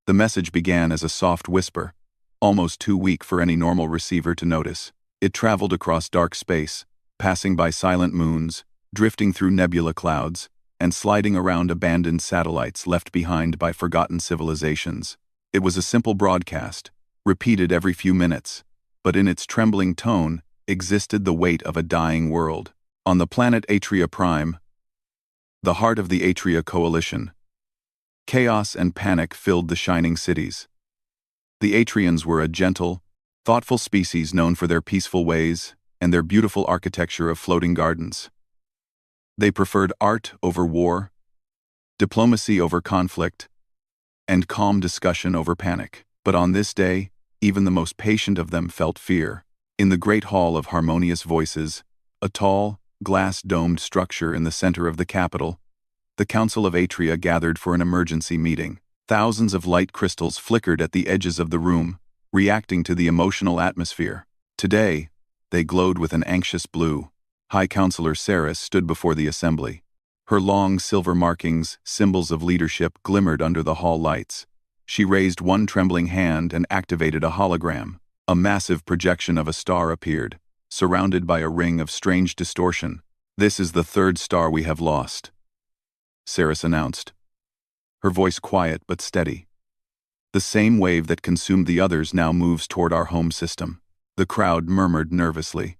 The message began as a soft whisper, almost too weak for any normal receiver to notice. It traveled across dark space, passing by silent moons, drifting through nebula clouds, and sliding around abandoned satellites left behind by forgotten civilizations. It was a simple broadcast, repeated every few minutes, but in its trembling tone existed the weight of a dying world. On the planet Atria Prime, the heart of the Atria Coalition, chaos and panic filled the shining cities. The Atrians were a gentle, thoughtful species known for their peaceful ways and their beautiful architecture of floating gardens. They preferred art over war, diplomacy over conflict, and calm discussion over panic. But on this day, even the most patient of them felt fear. In the great hall of harmonious voices, a tall, glass-domed structure in the center of the capital, the Council of Atria gathered for an emergency meeting. Thousands of light crystals flickered at the edges of the room, reacting to the emotional atmosphere. Today, they glowed with an anxious blue. High Counselor Ceres stood before the assembly. Her long silver markings, symbols of leadership, glimmered under the hall lights. She raised one trembling hand and activated a hologram. A massive projection of a star appeared, surrounded by a ring of strange distortion. "This is the third star we have lost," Ceres announced, her voice quiet but steady. "The same wave that consumed the others now moves toward our home system." The crowd murmured nervously.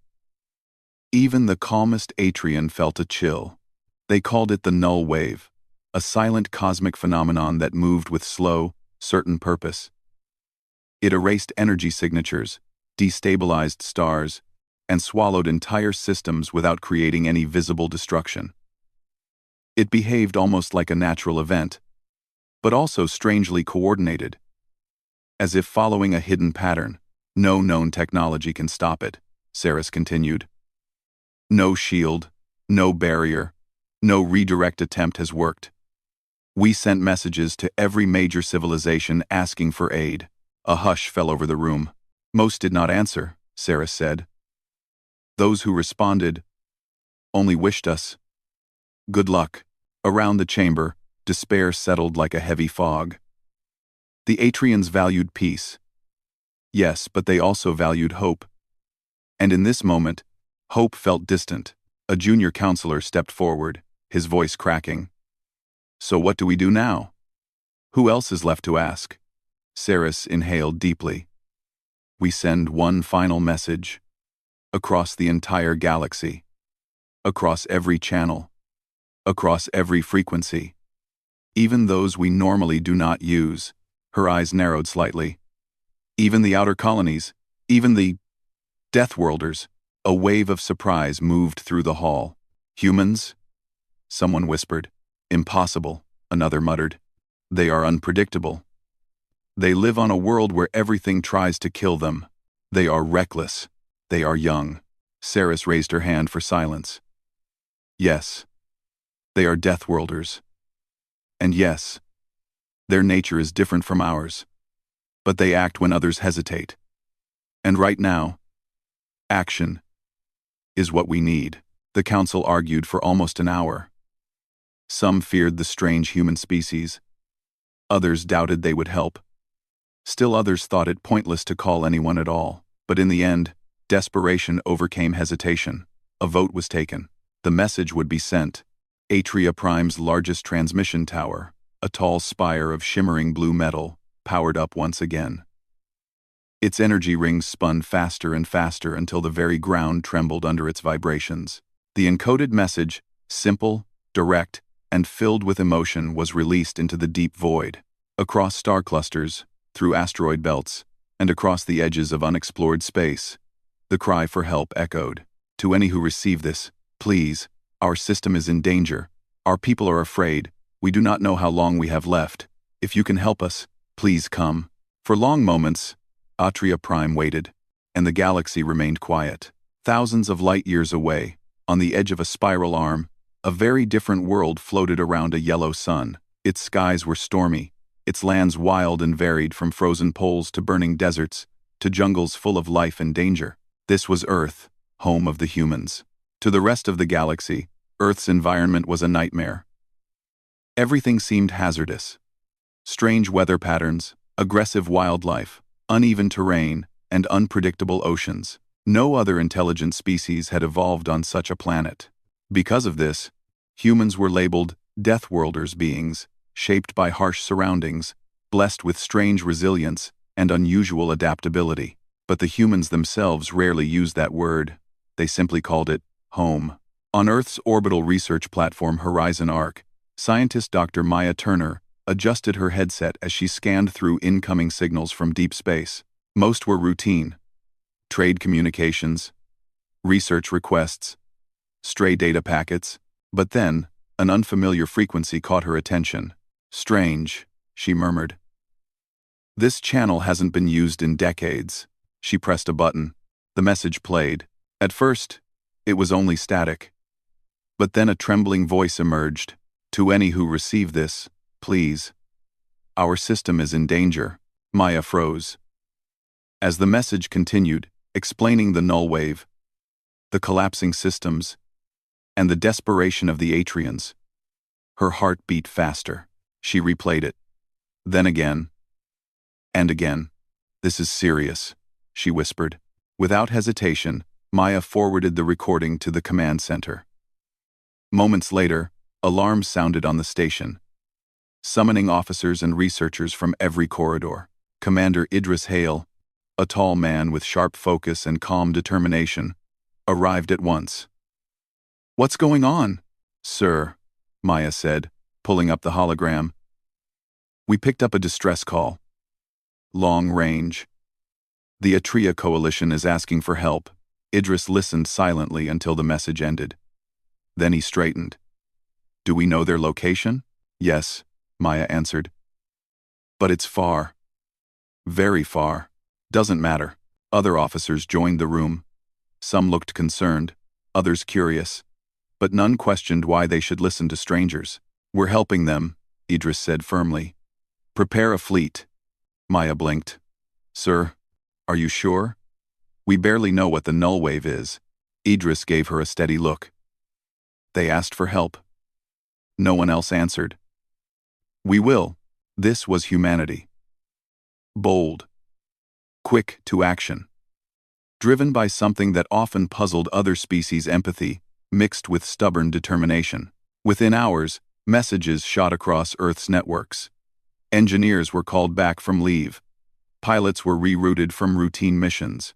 Even the calmest Atrian felt a chill. They called it the null wave, a silent cosmic phenomenon that moved with slow, certain purpose. It erased energy signatures, destabilized stars, and swallowed entire systems without creating any visible destruction. It behaved almost like a natural event, but also strangely coordinated. As if following a hidden pattern, no known technology can stop it, Ceres continued. No shield, no barrier, no redirect attempt has worked. We sent messages to every major civilization asking for aid. A hush fell over the room. Most did not answer, Ceres said. Those who responded only wished us good luck. Around the chamber, despair settled like a heavy fog. The Atrians valued peace. Yes, but they also valued hope. And in this moment, hope felt distant. A junior counselor stepped forward, his voice cracking. "So what do we do now? Who else is left to ask?" Ceres inhaled deeply. "We send one final message. Across the entire galaxy. Across every channel. Across every frequency. Even those we normally do not use." Her eyes narrowed slightly. "Even the outer colonies. Even the Deathworlders." A wave of surprise moved through the hall. "Humans?" someone whispered. "Impossible," another muttered. "They are unpredictable. They live on a world where everything tries to kill them. They are reckless. They are young." Ceres raised her hand for silence. "Yes, they are Deathworlders. And yes, their nature is different from ours. But they act when others hesitate. And right now, action is what we need." The council argued for almost an hour. Some feared the strange human species. Others doubted they would help. Still others thought it pointless to call anyone at all. But in the end, desperation overcame hesitation. A vote was taken. The message would be sent. Atria Prime's largest transmission tower, a tall spire of shimmering blue metal, powered up once again. Its energy rings spun faster and faster until the very ground trembled under its vibrations. The encoded message, simple, direct, and filled with emotion, was released into the deep void. Across star clusters, through asteroid belts, and across the edges of unexplored space, the cry for help echoed. "To any who receive this, please, our system is in danger. Our people are afraid. We do not know how long we have left. If you can help us, please come." For long moments, Atria Prime waited, and the galaxy remained quiet. Thousands of light years away, on the edge of a spiral arm, a very different world floated around a yellow sun. Its skies were stormy, its lands wild and varied, from frozen poles to burning deserts, to jungles full of life and danger. This was Earth, home of the humans. To the rest of the galaxy, Earth's environment was a nightmare. Everything seemed hazardous. Strange weather patterns, aggressive wildlife, uneven terrain, and unpredictable oceans. No other intelligent species had evolved on such a planet. Because of this, humans were labeled Deathworlders beings, shaped by harsh surroundings, blessed with strange resilience and unusual adaptability. But the humans themselves rarely used that word. They simply called it home. On Earth's orbital research platform Horizon Arc, scientist Dr. Maya Turner adjusted her headset as she scanned through incoming signals from deep space. Most were routine: trade communications, research requests, stray data packets. But then, an unfamiliar frequency caught her attention. "Strange," she murmured. "This channel hasn't been used in decades." She pressed a button. The message played. At first, it was only static. But then a trembling voice emerged. "To any who receive this, please. Our system is in danger." Maya froze. As the message continued, explaining the null wave, the collapsing systems, and the desperation of the Atrians, her heart beat faster. She replayed it. Then again. And again. "This is serious," she whispered. Without hesitation, Maya forwarded the recording to the command center. Moments later, alarms sounded on the station, summoning officers and researchers from every corridor. Commander Idris Hale, a tall man with sharp focus and calm determination, arrived at once. "What's going on?" "Sir," Maya said, pulling up the hologram. "We picked up a distress call. Long range. The Atria Coalition is asking for help." Idris listened silently until the message ended. Then he straightened. "Do we know their location?" "Yes," Maya answered. "But it's far. Very far." "Doesn't matter." Other officers joined the room. Some looked concerned, others curious, but none questioned why they should listen to strangers. "We're helping them," Idris said firmly. "Prepare a fleet." Maya blinked. "Sir, are you sure? We barely know what the null wave is." Idris gave her a steady look. "They asked for help. No one else answered. We will." This was humanity. Bold. Quick to action. Driven by something that often puzzled other species: empathy, mixed with stubborn determination. Within hours, messages shot across Earth's networks. Engineers were called back from leave. Pilots were rerouted from routine missions.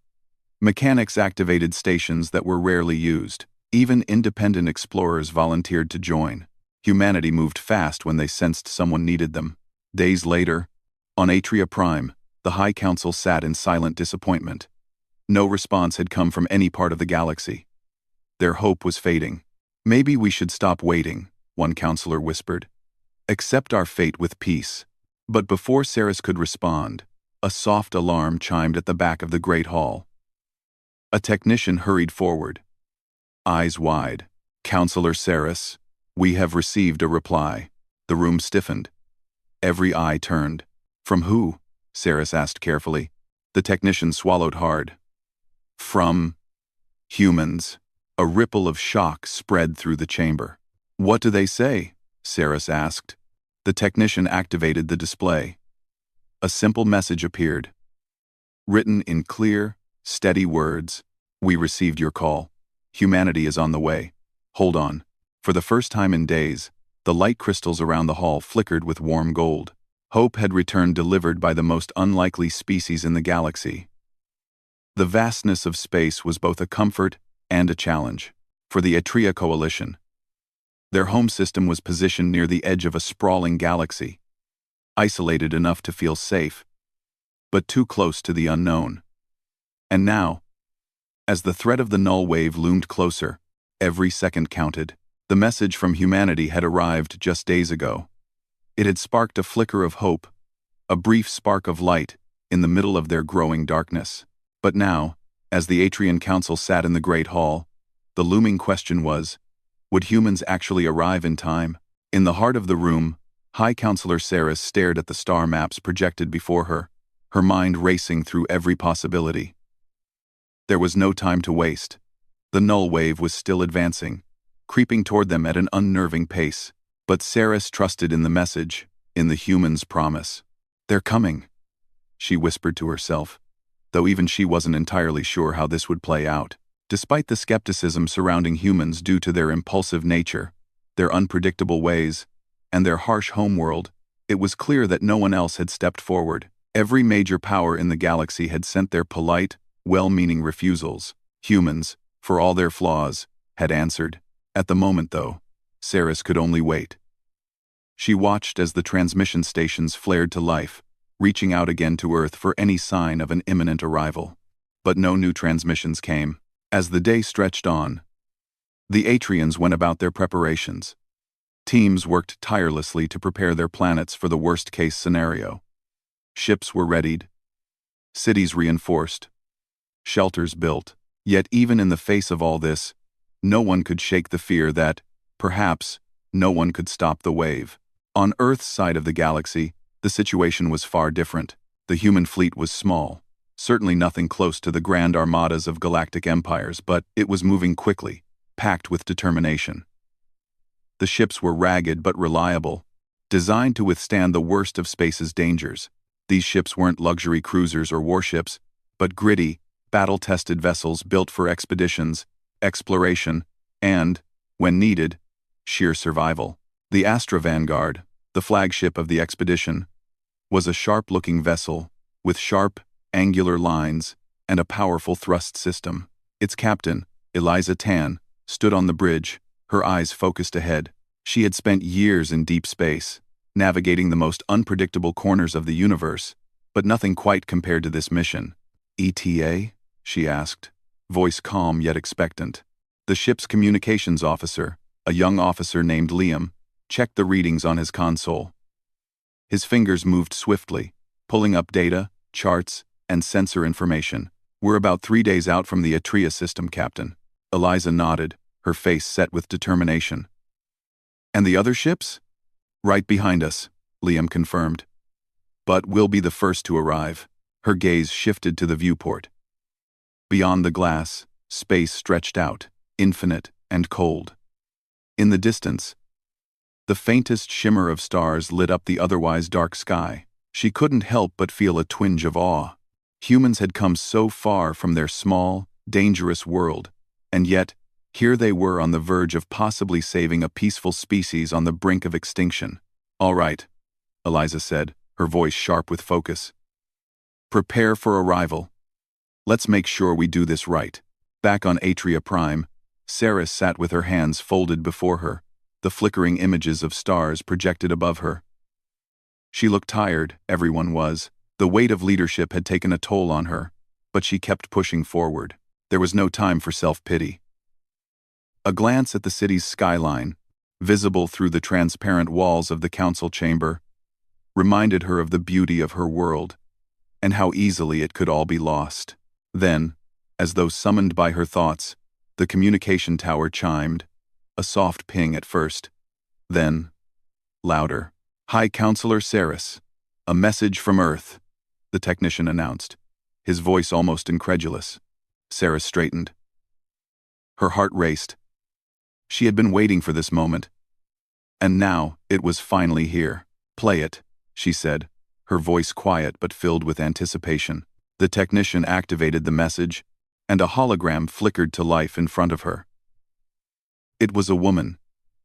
Mechanics activated stations that were rarely used. Even independent explorers volunteered to join. Humanity moved fast when they sensed someone needed them. Days later, on Atria Prime, the High Council sat in silent disappointment. No response had come from any part of the galaxy. Their hope was fading. "Maybe we should stop waiting," one counselor whispered. "Accept our fate with peace." But before Saris could respond, a soft alarm chimed at the back of the Great Hall. A technician hurried forward, eyes wide. "Counselor Saris, we have received a reply." The room stiffened. Every eye turned. "From who?" Saris asked carefully. The technician swallowed hard. "From humans." A ripple of shock spread through the chamber. "What do they say?" Saris asked. The technician activated the display. A simple message appeared. Written in clear, steady words: "We received your call. Humanity is on the way. Hold on." For the first time in days, the light crystals around the hall flickered with warm gold. Hope had returned, delivered by the most unlikely species in the galaxy. The vastness of space was both a comfort and a challenge. For the Atria Coalition, their home system was positioned near the edge of a sprawling galaxy, isolated enough to feel safe, but too close to the unknown. And now, as the threat of the null wave loomed closer, every second counted. The message from humanity had arrived just days ago. It had sparked a flicker of hope, a brief spark of light in the middle of their growing darkness. But now, as the Atrian Council sat in the Great Hall, the looming question was, would humans actually arrive in time? In the heart of the room, High Counselor Saris stared at the star maps projected before her mind racing through every possibility. There was no time to waste. The null wave was still advancing, creeping toward them at an unnerving pace. But Saris trusted in the message. in the humans' promise. "They're coming," she whispered to herself, though even she wasn't entirely sure how this would play out. Despite the skepticism surrounding humans due to their impulsive nature, their unpredictable ways, and their harsh homeworld, it was clear that no one else had stepped forward. Every major power in the galaxy had sent their polite, well-meaning refusals. Humans, for all their flaws, had answered. At the moment, though, Saris could only wait. She watched as the transmission stations flared to life, reaching out again to Earth for any sign of an imminent arrival. But no new transmissions came. As the day stretched on, the Atrians went about their preparations. Teams worked tirelessly to prepare their planets for the worst-case scenario. Ships were readied, cities reinforced, shelters built. Yet even in the face of all this, no one could shake the fear that, perhaps, no one could stop the wave. On Earth's side of the galaxy, the situation was far different. The human fleet was small, certainly nothing close to the grand armadas of galactic empires, but it was moving quickly, packed with determination. The ships were ragged but reliable, designed to withstand the worst of space's dangers. These ships weren't luxury cruisers or warships, but gritty, battle-tested vessels built for expeditions, exploration, and, when needed, sheer survival. The Astra Vanguard, the flagship of the expedition, was a sharp-looking vessel with sharp, angular lines and a powerful thrust system. Its captain, Eliza Tan, stood on the bridge, her eyes focused ahead. She had spent years in deep space, navigating the most unpredictable corners of the universe, but nothing quite compared to this mission. "ETA?" she asked, voice calm yet expectant. The ship's communications officer, a young officer named Liam, checked the readings on his console. His fingers moved swiftly, pulling up data, charts, and sensor information. "We're about 3 days out from the Atria system, Captain." Eliza nodded, her face set with determination. "And the other ships?" "Right behind us," Liam confirmed. "But we'll be the first to arrive." Her gaze shifted to the viewport. Beyond the glass, space stretched out, infinite and cold. In the distance, the faintest shimmer of stars lit up the otherwise dark sky. She couldn't help but feel a twinge of awe. Humans had come so far from their small, dangerous world, and yet, here they were on the verge of possibly saving a peaceful species on the brink of extinction. "All right," Eliza said, her voice sharp with focus. "Prepare for arrival. Let's make sure we do this right." Back on Atria Prime, Saris sat with her hands folded before her, the flickering images of stars projected above her. She looked tired, everyone was. The weight of leadership had taken a toll on her, but she kept pushing forward. There was no time for self-pity. A glance at the city's skyline, visible through the transparent walls of the council chamber, reminded her of the beauty of her world, and how easily it could all be lost. Then, as though summoned by her thoughts, the communication tower chimed, a soft ping at first, then, louder. "High Counselor Saris, a message from Earth," the technician announced, his voice almost incredulous. Saris straightened. Her heart raced. She had been waiting for this moment, and now it was finally here. "Play it," she said, her voice quiet but filled with anticipation. The technician activated the message, and a hologram flickered to life in front of her. It was a woman,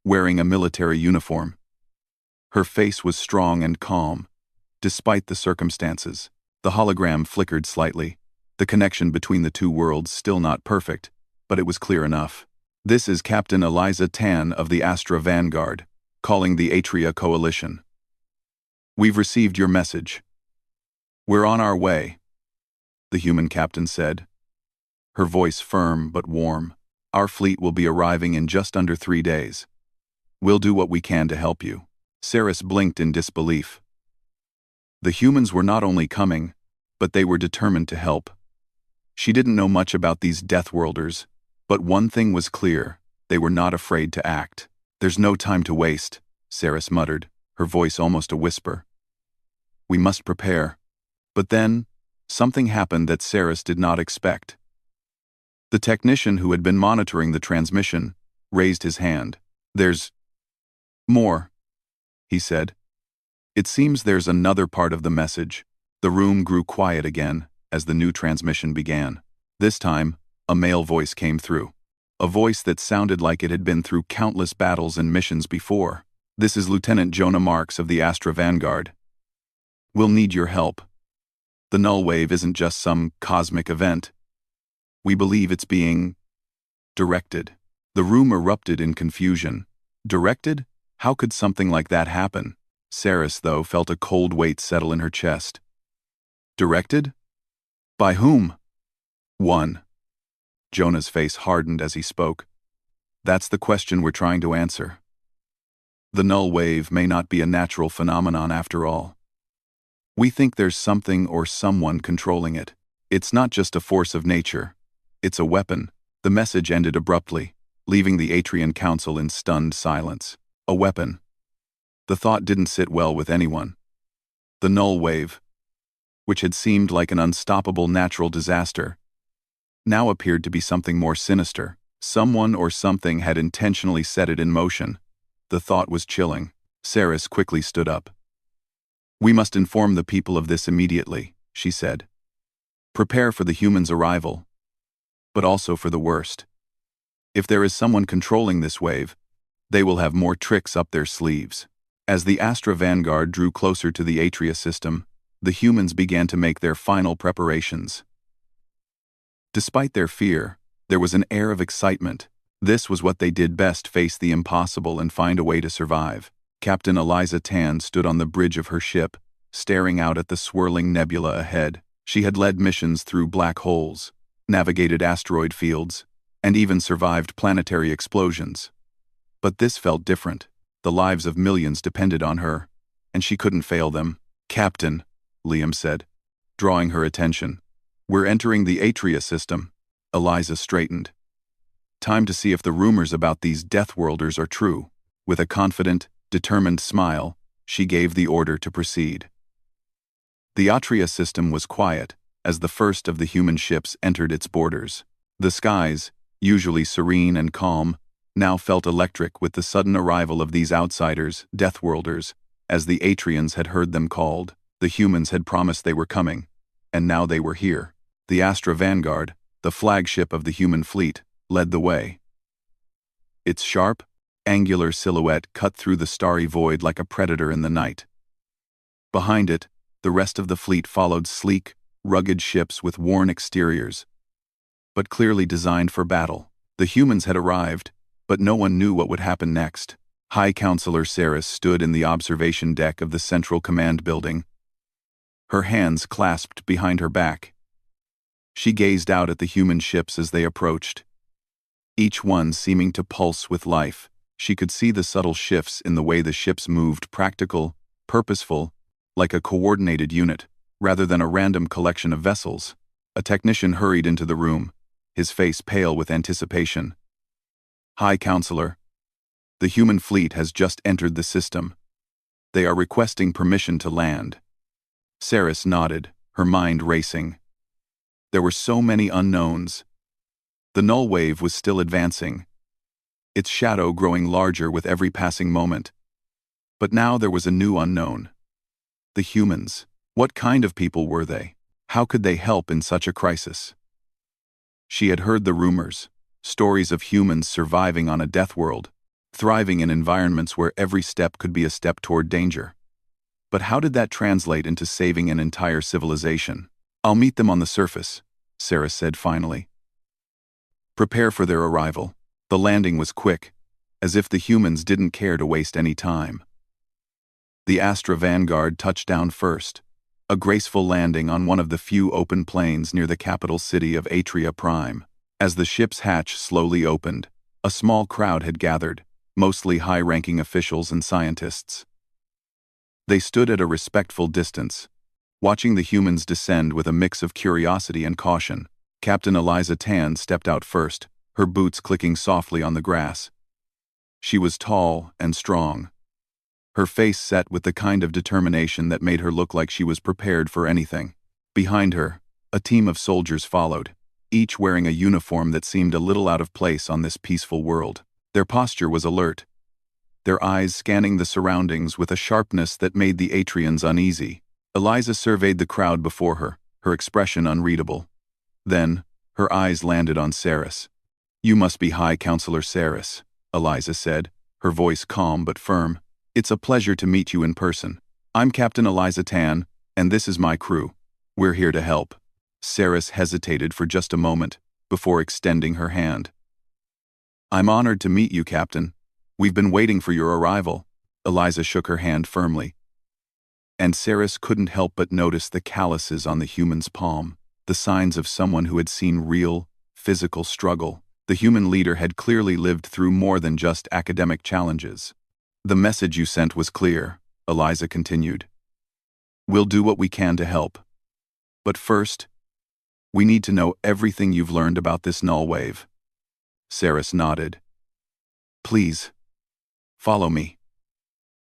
wearing a military uniform. Her face was strong and calm, despite the circumstances. The hologram flickered slightly, the connection between the two worlds still not perfect, but it was clear enough. "This is Captain Eliza Tan of the Astra Vanguard, calling the Atria Coalition. We've received your message. We're on our way," the human captain said, her voice firm but warm. "Our fleet will be arriving in just under 3 days. We'll do what we can to help you." Saris blinked in disbelief. The humans were not only coming, but they were determined to help. She didn't know much about these Deathworlders, but one thing was clear, they were not afraid to act. "There's no time to waste," Saris muttered, her voice almost a whisper. "We must prepare." But then, something happened that Saris did not expect. The technician who had been monitoring the transmission raised his hand. "There's more," he said. It seems there's another part of the message. The room grew quiet again as the new transmission began. This time, a male voice came through. A voice that sounded like it had been through countless battles and missions before. "This is Lieutenant Jonah Marks of the Astra Vanguard. We'll need your help. The null wave isn't just some cosmic event. We believe it's being directed." The room erupted in confusion. Directed? How could something like that happen? Saris, though, felt a cold weight settle in her chest. Directed? By whom? One. Jonah's face hardened as he spoke. That's the question we're trying to answer. The null wave may not be a natural phenomenon after all. We think there's something or someone controlling it. It's not just a force of nature. It's a weapon. The message ended abruptly, leaving the Atrian Council in stunned silence. A weapon. The thought didn't sit well with anyone. The null wave, which had seemed like an unstoppable natural disaster, now appeared to be something more sinister. Someone or something had intentionally set it in motion. The thought was chilling. Saris quickly stood up. "We must inform the people of this immediately," she said. "Prepare for the humans' arrival, but also for the worst. If there is someone controlling this wave, they will have more tricks up their sleeves." As the Astra Vanguard drew closer to the Atria system, the humans began to make their final preparations. Despite their fear, there was an air of excitement. This was what they did best: face the impossible and find a way to survive. Captain Eliza Tan stood on the bridge of her ship, staring out at the swirling nebula ahead. She had led missions through black holes, navigated asteroid fields, and even survived planetary explosions. But this felt different. The lives of millions depended on her, and she couldn't fail them. "Captain," Liam said, drawing her attention. "We're entering the Atria system." Eliza straightened. "Time to see if the rumors about these Deathworlders are true." With a confident, determined smile, she gave the order to proceed. The Atria system was quiet as the first of the human ships entered its borders. The skies, usually serene and calm, now felt electric with the sudden arrival of these outsiders, Deathworlders, as the Atrians had heard them called. The humans had promised they were coming, and now they were here. The Astra Vanguard, the flagship of the human fleet, led the way. Its sharp, angular silhouette cut through the starry void like a predator in the night. Behind it, the rest of the fleet followed, sleek, rugged ships with worn exteriors, but clearly designed for battle. The humans had arrived, but no one knew what would happen next. High Counselor Saris stood in the observation deck of the Central Command building, her hands clasped behind her back. She gazed out at the human ships as they approached, each one seeming to pulse with life. She could see the subtle shifts in the way the ships moved: practical, purposeful, like a coordinated unit, rather than a random collection of vessels. A technician hurried into the room, his face pale with anticipation. "High Counselor, the human fleet has just entered the system. They are requesting permission to land." Saris nodded, her mind racing. There were so many unknowns. The null wave was still advancing, its shadow growing larger with every passing moment. But now there was a new unknown. The humans. What kind of people were they? How could they help in such a crisis? She had heard the rumors, stories of humans surviving on a death world, thriving in environments where every step could be a step toward danger. But how did that translate into saving an entire civilization? "I'll meet them on the surface," Sarah said finally. "Prepare for their arrival." The landing was quick, as if the humans didn't care to waste any time. The Astra Vanguard touched down first, a graceful landing on one of the few open plains near the capital city of Atria Prime. As the ship's hatch slowly opened, a small crowd had gathered, mostly high-ranking officials and scientists. They stood at a respectful distance, watching the humans descend with a mix of curiosity and caution. Captain Eliza Tan stepped out first, her boots clicking softly on the grass. She was tall and strong, her face set with the kind of determination that made her look like she was prepared for anything. Behind her, a team of soldiers followed, each wearing a uniform that seemed a little out of place on this peaceful world. Their posture was alert, their eyes scanning the surroundings with a sharpness that made the Atrians uneasy. Eliza surveyed the crowd before her, her expression unreadable. Then, her eyes landed on Saris. "You must be High Counselor Saris," Eliza said, her voice calm but firm. "It's a pleasure to meet you in person. I'm Captain Eliza Tan, and this is my crew. We're here to help." Saris hesitated for just a moment, before extending her hand. "I'm honored to meet you, Captain. We've been waiting for your arrival." Eliza shook her hand firmly. And Saris couldn't help but notice the calluses on the human's palm, the signs of someone who had seen real, physical struggle. The human leader had clearly lived through more than just academic challenges. "The message you sent was clear," Eliza continued. "We'll do what we can to help. But first, we need to know everything you've learned about this null wave." Saris nodded. "Please, follow me."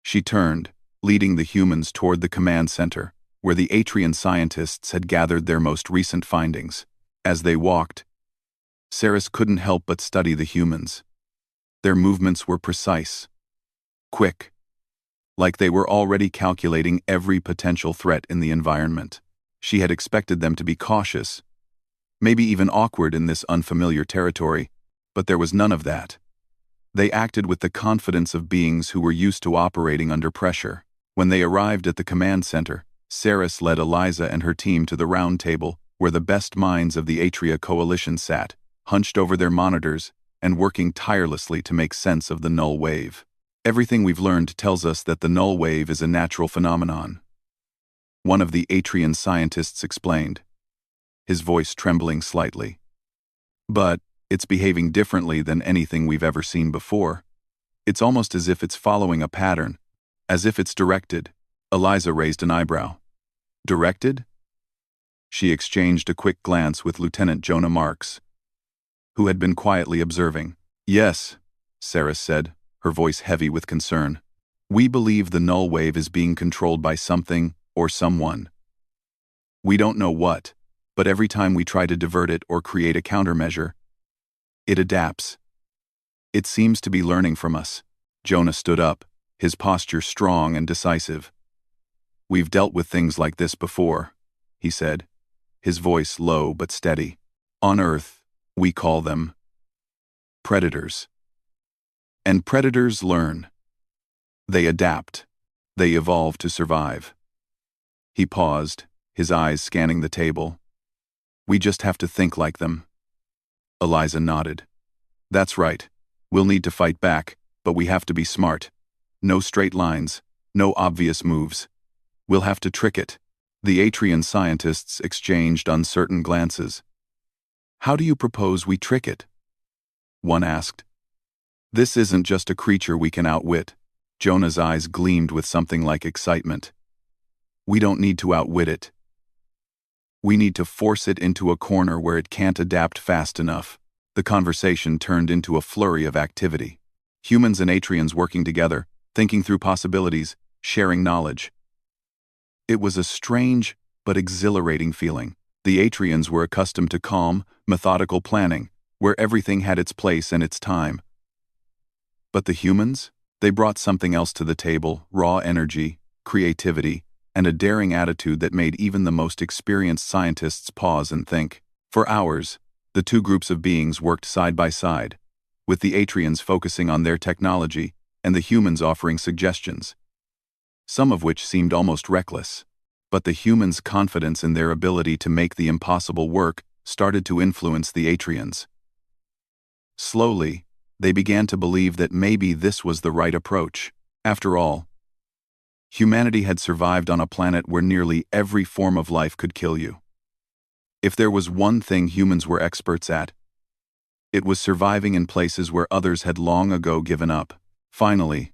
She turned, leading the humans toward the command center, where the Atrian scientists had gathered their most recent findings. As they walked, Saris couldn't help but study the humans. Their movements were precise, quick, like they were already calculating every potential threat in the environment. She had expected them to be cautious, maybe even awkward in this unfamiliar territory, but there was none of that. They acted with the confidence of beings who were used to operating under pressure. When they arrived at the command center, Saris led Eliza and her team to the round table where the best minds of the Atria coalition sat, hunched over their monitors and working tirelessly to make sense of the null wave. "Everything we've learned tells us that the null wave is a natural phenomenon," one of the Atrian scientists explained, his voice trembling slightly. "But it's behaving differently than anything we've ever seen before. It's almost as if it's following a pattern, as if it's directed." Eliza raised an eyebrow. "Directed?" She exchanged a quick glance with Lieutenant Jonah Marks, who had been quietly observing. "Yes," Saris said, her voice heavy with concern. "We believe the null wave is being controlled by something or someone. We don't know what, but every time we try to divert it or create a countermeasure, it adapts. It seems to be learning from us." Jonah stood up, his posture strong and decisive. "We've dealt with things like this before," he said, his voice low but steady. "On Earth, we call them predators. And predators learn. They adapt. They evolve to survive." He paused, his eyes scanning the table. "We just have to think like them." Eliza nodded. "That's right. We'll need to fight back, but we have to be smart. No straight lines, no obvious moves. We'll have to trick it." The Atrian scientists exchanged uncertain glances. "How do you propose we trick it?" one asked. "This isn't just a creature we can outwit." Jonah's eyes gleamed with something like excitement. "We don't need to outwit it. We need to force it into a corner where it can't adapt fast enough." The conversation turned into a flurry of activity. Humans and Atrians working together, thinking through possibilities, sharing knowledge. It was a strange but exhilarating feeling. The Atrians were accustomed to calm, methodical planning, where everything had its place and its time. But the humans? They brought something else to the table: raw energy, creativity, and a daring attitude that made even the most experienced scientists pause and think. For hours, the two groups of beings worked side by side, with the Atrians focusing on their technology and the humans offering suggestions, some of which seemed almost reckless. But the humans' confidence in their ability to make the impossible work started to influence the Atrians. Slowly, they began to believe that maybe this was the right approach. After all, humanity had survived on a planet where nearly every form of life could kill you. If there was one thing humans were experts at, it was surviving in places where others had long ago given up. Finally,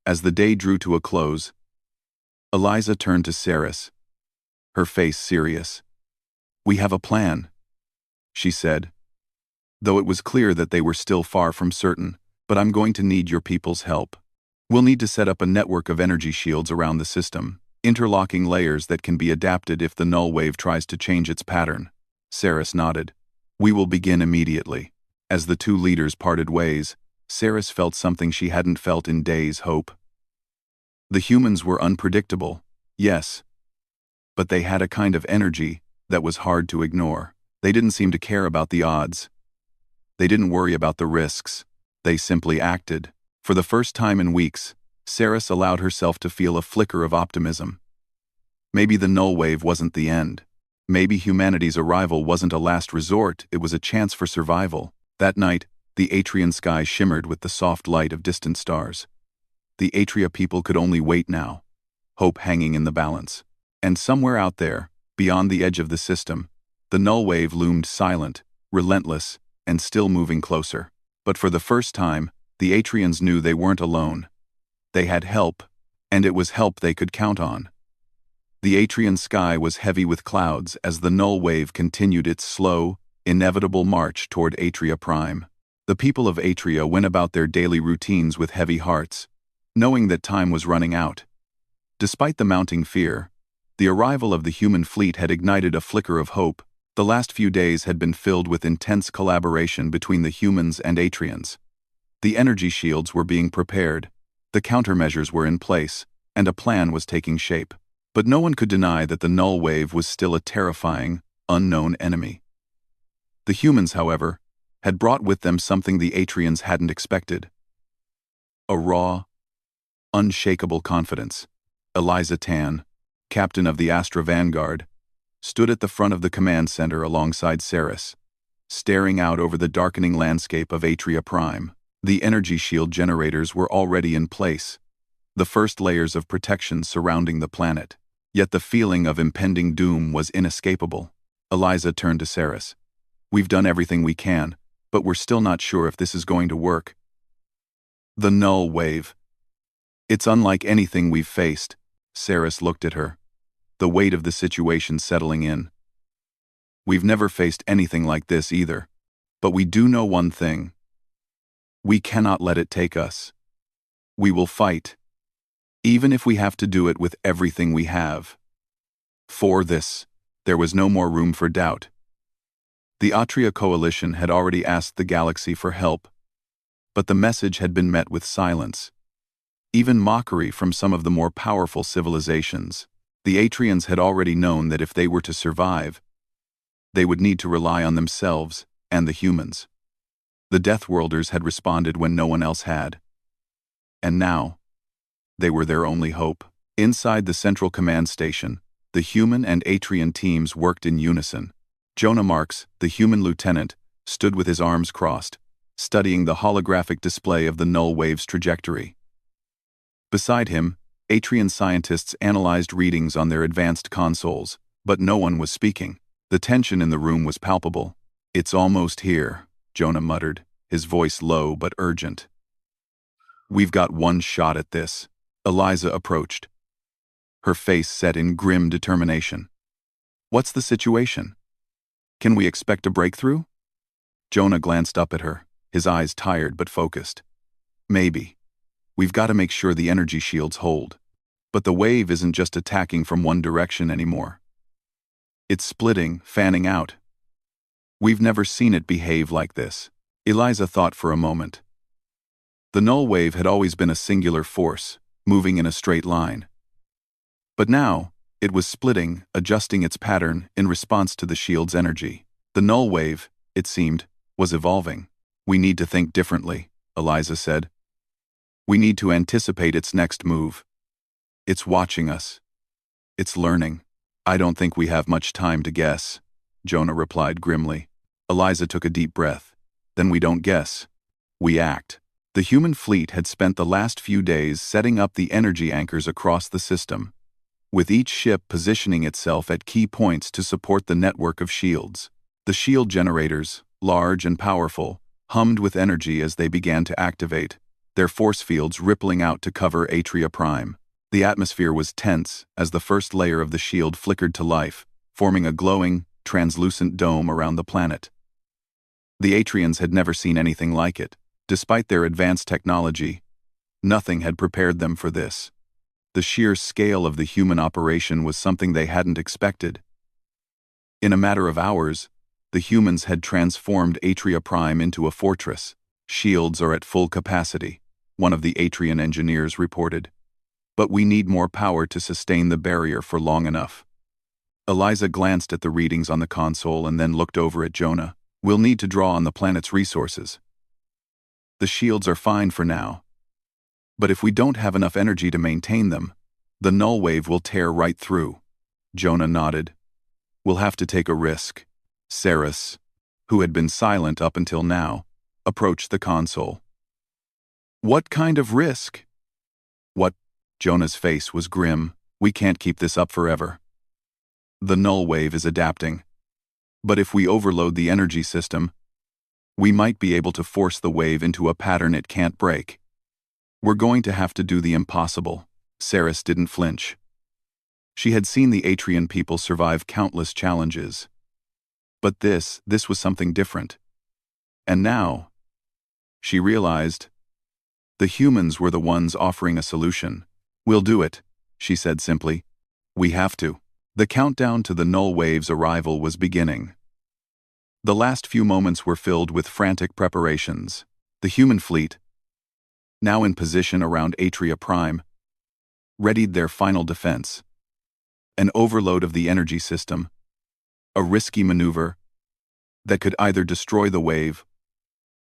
as the day drew to a close, Eliza turned to Saris, her face serious. "We have a plan," she said, though it was clear that they were still far from certain. "But I'm going to need your people's help. We'll need to set up a network of energy shields around the system, interlocking layers that can be adapted if the null wave tries to change its pattern." Saris nodded. "We will begin immediately." As the two leaders parted ways, Saris felt something she hadn't felt in days. Hope. The humans were unpredictable, yes, but they had a kind of energy that was hard to ignore. They didn't seem to care about the odds. They didn't worry about the risks. They simply acted. For the first time in weeks, Saris allowed herself to feel a flicker of optimism. Maybe the null wave wasn't the end. Maybe humanity's arrival wasn't a last resort, it was a chance for survival. That night, the Atrian sky shimmered with the soft light of distant stars. The Atria people could only wait now, hope hanging in the balance. And somewhere out there, beyond the edge of the system, the null wave loomed silent, relentless, and still moving closer. But for the first time, the Atrians knew they weren't alone. They had help, and it was help they could count on. The Atrian sky was heavy with clouds as the null wave continued its slow, inevitable march toward Atria Prime. The people of Atria went about their daily routines with heavy hearts, knowing that time was running out. Despite the mounting fear, the arrival of the human fleet had ignited a flicker of hope. The last few days had been filled with intense collaboration between the humans and Atrians. The energy shields were being prepared, the countermeasures were in place, and a plan was taking shape. But no one could deny that the null wave was still a terrifying, unknown enemy. The humans, however, had brought with them something the Atrians hadn't expected. A raw, unshakable confidence. Eliza Tan, captain of the Astra Vanguard, stood at the front of the command center alongside Saris, staring out over the darkening landscape of Atria Prime. The energy shield generators were already in place, the first layers of protection surrounding the planet. Yet the feeling of impending doom was inescapable. Eliza turned to Saris. "We've done everything we can, but we're still not sure if this is going to work." The null wave. "It's unlike anything we've faced." Saris looked at her, the weight of the situation settling in. "We've never faced anything like this either, but we do know one thing. We cannot let it take us. We will fight, even if we have to do it with everything we have." For this, there was no more room for doubt. The Atria coalition had already asked the galaxy for help, but the message had been met with silence, even mockery from some of the more powerful civilizations. The Atrians had already known that if they were to survive, they would need to rely on themselves and the humans. The Deathworlders had responded when no one else had. And now, they were their only hope. Inside the central command station, the human and Atrian teams worked in unison. Jonah Marks, the human lieutenant, stood with his arms crossed, studying the holographic display of the null wave's trajectory. Beside him, Atrian scientists analyzed readings on their advanced consoles, but no one was speaking. The tension in the room was palpable. "It's almost here," Jonah muttered, his voice low but urgent. "We've got one shot at this." Eliza approached, her face set in grim determination. "What's the situation? Can we expect a breakthrough?" Jonah glanced up at her, his eyes tired but focused. "Maybe. We've got to make sure the energy shields hold. But the wave isn't just attacking from one direction anymore. It's splitting, fanning out. We've never seen it behave like this." Eliza thought for a moment. The null wave had always been a singular force, moving in a straight line. But now, it was splitting, adjusting its pattern in response to the shield's energy. The null wave, it seemed, was evolving. "We need to think differently," Eliza said. "We need to anticipate its next move. It's watching us. It's learning." "I don't think we have much time to guess," Jonah replied grimly. Eliza took a deep breath. "Then we don't guess. We act." The human fleet had spent the last few days setting up the energy anchors across the system, with each ship positioning itself at key points to support the network of shields. The shield generators, large and powerful, hummed with energy as they began to activate, their force fields rippling out to cover Atria Prime. The atmosphere was tense as the first layer of the shield flickered to life, forming a glowing, translucent dome around the planet. The Atrians had never seen anything like it. Despite their advanced technology, nothing had prepared them for this. The sheer scale of the human operation was something they hadn't expected. In a matter of hours, the humans had transformed Atria Prime into a fortress. Shields are at full capacity, one of the Atrian engineers reported. But we need more power to sustain the barrier for long enough. Eliza glanced at the readings on the console and then looked over at Jonah. We'll need to draw on the planet's resources. The shields are fine for now. But if we don't have enough energy to maintain them, the null wave will tear right through. Jonah nodded. We'll have to take a risk. Saris, who had been silent up until now, approached the console. What kind of risk? What? Jonah's face was grim. We can't keep this up forever. The null wave is adapting. But if we overload the energy system, we might be able to force the wave into a pattern it can't break. We're going to have to do the impossible. Saris didn't flinch. She had seen the Atrian people survive countless challenges. But this was something different. And now, she realized, the humans were the ones offering a solution. We'll do it, she said simply. We have to. The countdown to the null wave's arrival was beginning. The last few moments were filled with frantic preparations. The human fleet, now in position around Atria Prime, readied their final defense. An overload of the energy system, a risky maneuver that could either destroy the wave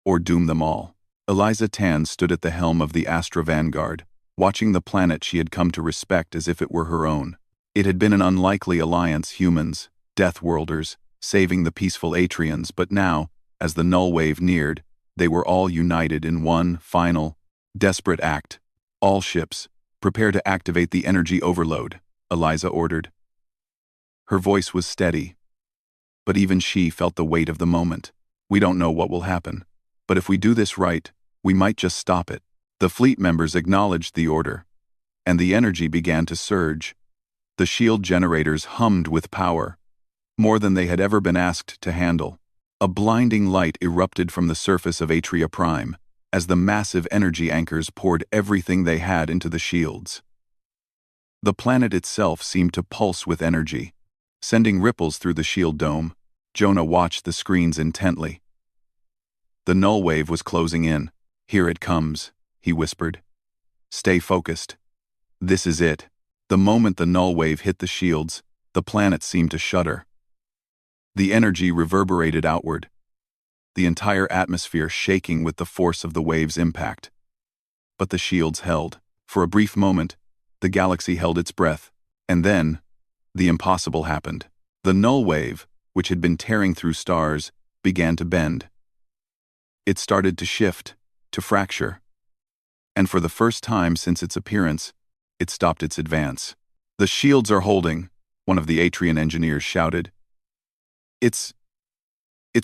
or doom them all. Eliza Tan stood at the helm of the Astra Vanguard, watching the planet she had come to respect as if it were her own. It had been an unlikely alliance, humans, Deathworlders, saving the peaceful Atrians, but now, as the null wave neared, they were all united in one final, desperate act. All ships, prepare to activate the energy overload, Eliza ordered. Her voice was steady, but even she felt the weight of the moment. We don't know what will happen, but if we do this right, we might just stop it. The fleet members acknowledged the order, and the energy began to surge. The shield generators hummed with power, more than they had ever been asked to handle. A blinding light erupted from the surface of Atria Prime, as the massive energy anchors poured everything they had into the shields. The planet itself seemed to pulse with energy, sending ripples through the shield dome. Jonah watched the screens intently. The null wave was closing in. Here it comes, he whispered. Stay focused. This is it. The moment the null wave hit the shields, the planet seemed to shudder. The energy reverberated outward, the entire atmosphere shaking with the force of the wave's impact. But the shields held. For a brief moment, the galaxy held its breath, and then, the impossible happened. The null wave, which had been tearing through stars, began to bend. It started to shift, to fracture. And for the first time since its appearance, it stopped its advance. The shields are holding, one of the Atrian engineers shouted. It's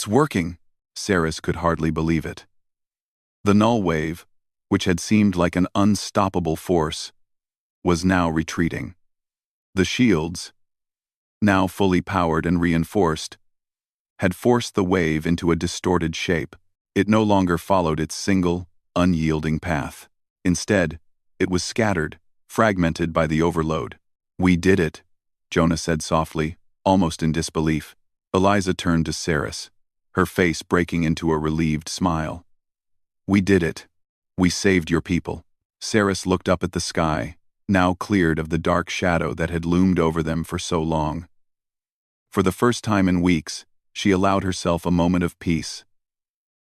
working. Saris could hardly believe it. The null wave, which had seemed like an unstoppable force, was now retreating. The shields, now fully powered and reinforced, had forced the wave into a distorted shape. It no longer followed its single, unyielding path. Instead, it was scattered, fragmented by the overload. We did it, Jonah said softly, almost in disbelief. Eliza turned to Saris, her face breaking into a relieved smile. We did it. We saved your people. Saris looked up at the sky, now cleared of the dark shadow that had loomed over them for so long. For the first time in weeks, she allowed herself a moment of peace.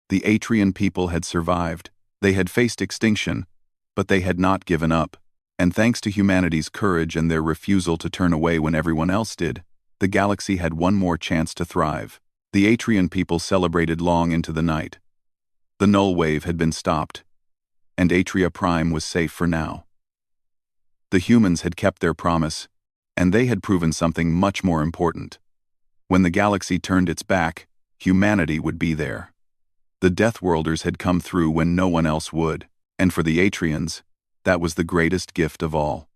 The Atrian people had survived. They had faced extinction, but they had not given up. And thanks to humanity's courage and their refusal to turn away when everyone else did, the galaxy had one more chance to thrive. The Atrian people celebrated long into the night. The null wave had been stopped, and Atria Prime was safe for now. The humans had kept their promise, and they had proven something much more important. When the galaxy turned its back, humanity would be there. The Deathworlders had come through when no one else would, and for the Atrians, that was the greatest gift of all.